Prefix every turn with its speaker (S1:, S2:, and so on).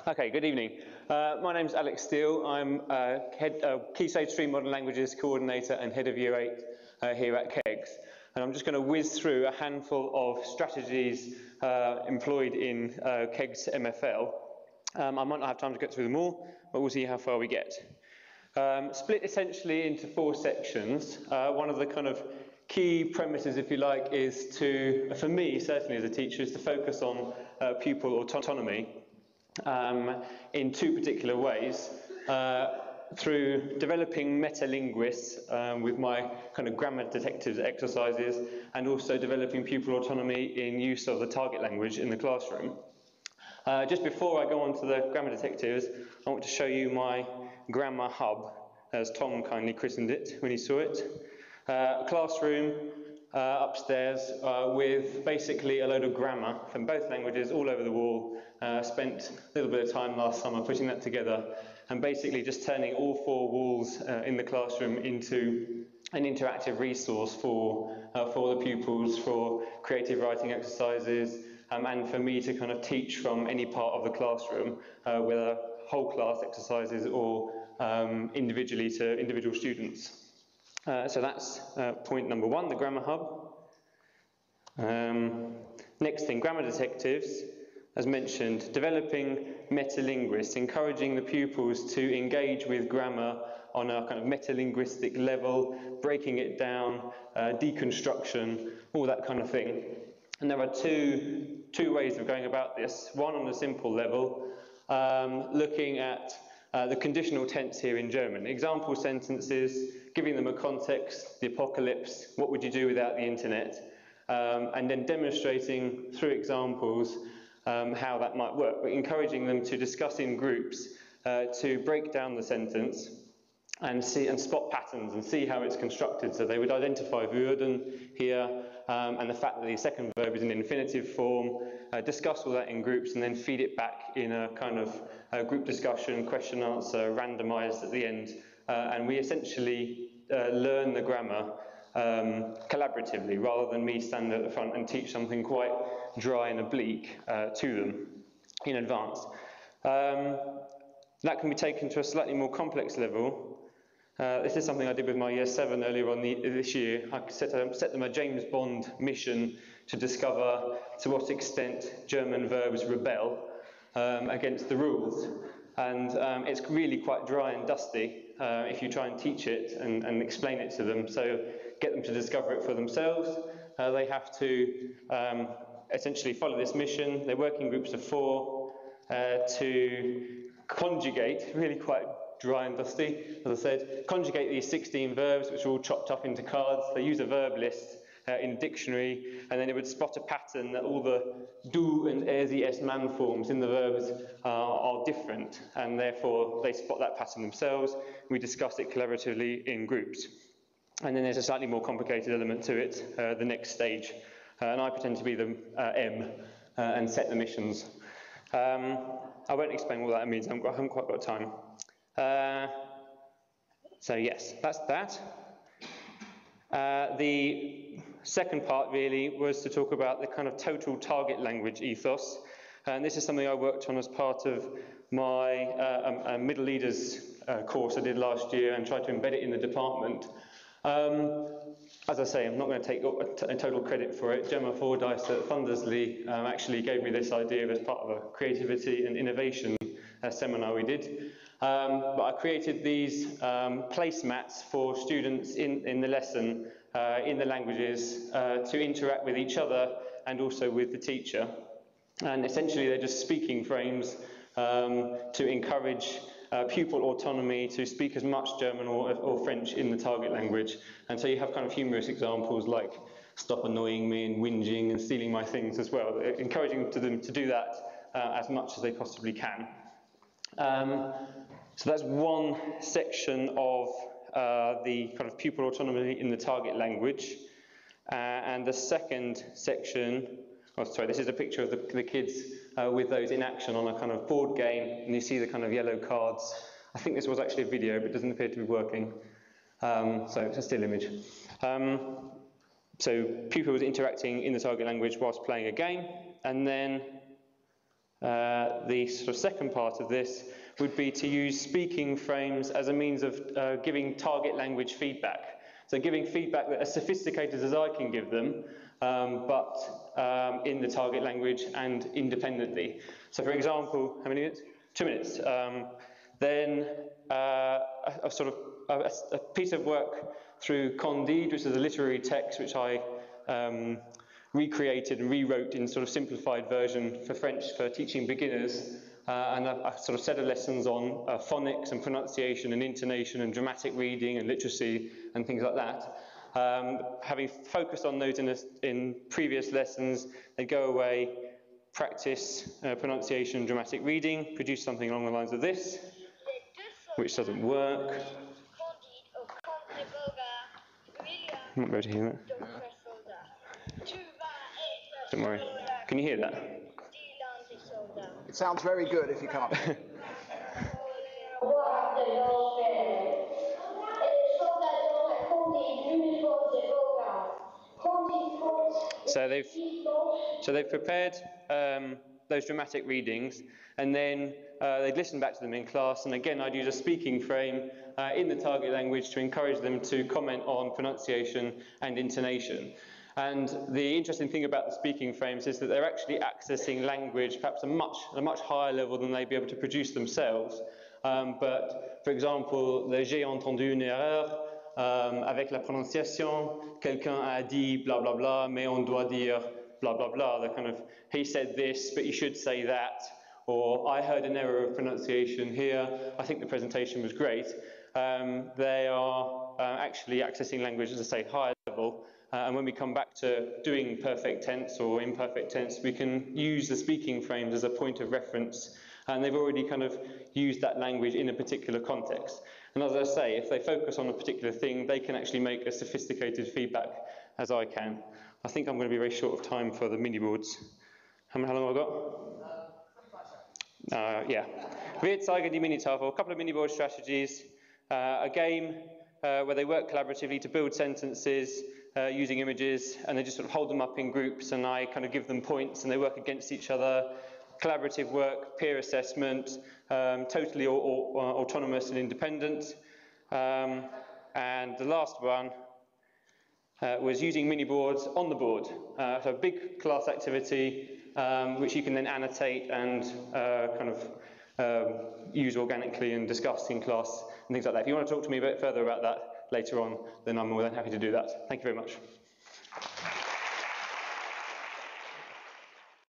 S1: Okay, good evening. My name's Alex Steele. I'm Key Stage 3 Modern Languages Coordinator and Head of Year 8 here at KEGS. And I'm just going to whiz through a handful of strategies employed in KEGS MFL. I might not have time to get through them all, but we'll see how far we get. Split essentially into 4 sections. One of the kind of key premises, if you like, is to, for me, certainly as a teacher, is to focus on pupil autonomy. In 2 particular ways, through developing metalinguists with my kind of grammar detectives exercises, and also developing pupil autonomy in use of the target language in the classroom. Just before I go on to the grammar detectives, I want to show you my grammar hub, as Tom kindly christened it when he saw it. Classroom upstairs with basically a load of grammar from both languages all over the wall. Spent a little bit of time last summer putting that together and basically just turning all 4 walls in the classroom into an interactive resource for the pupils, for creative writing exercises, and for me to kind of teach from any part of the classroom, whether whole class exercises or individually to individual students. So that's point number 1, the grammar hub. Next thing, grammar detectives. As mentioned, developing metalinguists, encouraging the pupils to engage with grammar on a kind of metalinguistic level, breaking it down, deconstruction, all that kind of thing. And there are two ways of going about this. One on a simple level, looking at the conditional tense here in German. Example sentences, giving them a context, the apocalypse, what would you do without the internet? And then demonstrating through examples how that might work, but encouraging them to discuss in groups, to break down the sentence and spot patterns and see how it's constructed. So they would identify würden here and the fact that the second verb is in infinitive form, discuss all that in groups and then feed it back in a kind of group discussion, question answer, randomized at the end. And we essentially learn the grammar collaboratively, rather than me stand at the front and teach something quite dry and oblique to them in advance. That can be taken to a slightly more complex level. This is something I did with my Year 7 earlier on this year. I set them a James Bond mission to discover to what extent German verbs rebel against the rules. And it's really quite dry and dusty if you try and teach it and explain it to them. So get them to discover it for themselves. They have to essentially follow this mission. They work in groups of 4 to conjugate, really quite dry and dusty, as I said, conjugate these 16 verbs, which are all chopped up into cards. They use a verb list in a dictionary, and then it would spot a pattern that all the du and sie es man forms in the verbs are different, and therefore they spot that pattern themselves. We discuss it collaboratively in groups. And then there's a slightly more complicated element to it, the next stage. And I pretend to be the M and set the missions. I won't explain what that means, I haven't quite got time. So yes, that's that. The second part really was to talk about the kind of total target language ethos. And this is something I worked on as part of my middle leaders course I did last year and tried to embed it in the department. As I say, I'm not going to take total credit for it. Gemma Fordyce at Thundersley actually gave me this idea as part of a creativity and innovation seminar we did. But I created these placemats for students in the lesson, in the languages, to interact with each other and also with the teacher. And essentially they're just speaking frames to encourage pupil autonomy to speak as much German or French in the target language. And so you have kind of humorous examples like stop annoying me and whinging and stealing my things as well, encouraging them to do that as much as they possibly can. So that's one section of the kind of pupil autonomy in the target language. And the second section, oh sorry, this is a picture of the kids with those in action on a kind of board game, and you see the kind of yellow cards. I think this was actually a video, but it doesn't appear to be working. So it's a still image. So pupils interacting in the target language whilst playing a game, and then The sort of second part of this would be to use speaking frames as a means of giving target language feedback. So giving feedback that as sophisticated as I can give them, but in the target language and independently. So for example, how many minutes? 2 minutes. Then a piece of work through Candide, which is a literary text which I recreated and rewrote in sort of simplified version for French for teaching beginners, and a sort of set of lessons on phonics and pronunciation and intonation and dramatic reading and literacy and things like that. Having focused on those in previous lessons, they go away, practice pronunciation and dramatic reading, produce something along the lines of this, which doesn't work. I'm not going to hear that. Don't worry. Can you hear that?
S2: It sounds very good if you come up.
S1: So they've prepared those dramatic readings, and then they'd listen back to them in class, and again I'd use a speaking frame in the target language to encourage them to comment on pronunciation and intonation. And the interesting thing about the speaking frames is that they're actually accessing language perhaps at a much higher level than they'd be able to produce themselves. But for example, j'ai entendu une erreur avec la prononciation, quelqu'un a dit blah blah blah, mais on doit dire blah blah blah. They're kind of, he said this, but you should say that. Or I heard an error of pronunciation here, I think the presentation was great. They are actually accessing language, as I say, higher level. And when we come back to doing perfect tense or imperfect tense, we can use the speaking frames as a point of reference. And they've already kind of used that language in a particular context. And as I say, if they focus on a particular thing, they can actually make as sophisticated feedback as I can. I think I'm going to be very short of time for the mini boards. How long have I got? Yeah. Wir zeigen die Mini-Tafel, a couple of mini-board strategies, a game where they work collaboratively to build sentences using images, and they just sort of hold them up in groups, and I kind of give them points, and they work against each other. Collaborative work, peer assessment, totally autonomous and independent. And the last one was using mini boards on the board. So a big class activity, which you can then annotate and use organically and discuss in class and things like that. If you want to talk to me a bit further about that later on, then I'm more than happy to do that. Thank you very much.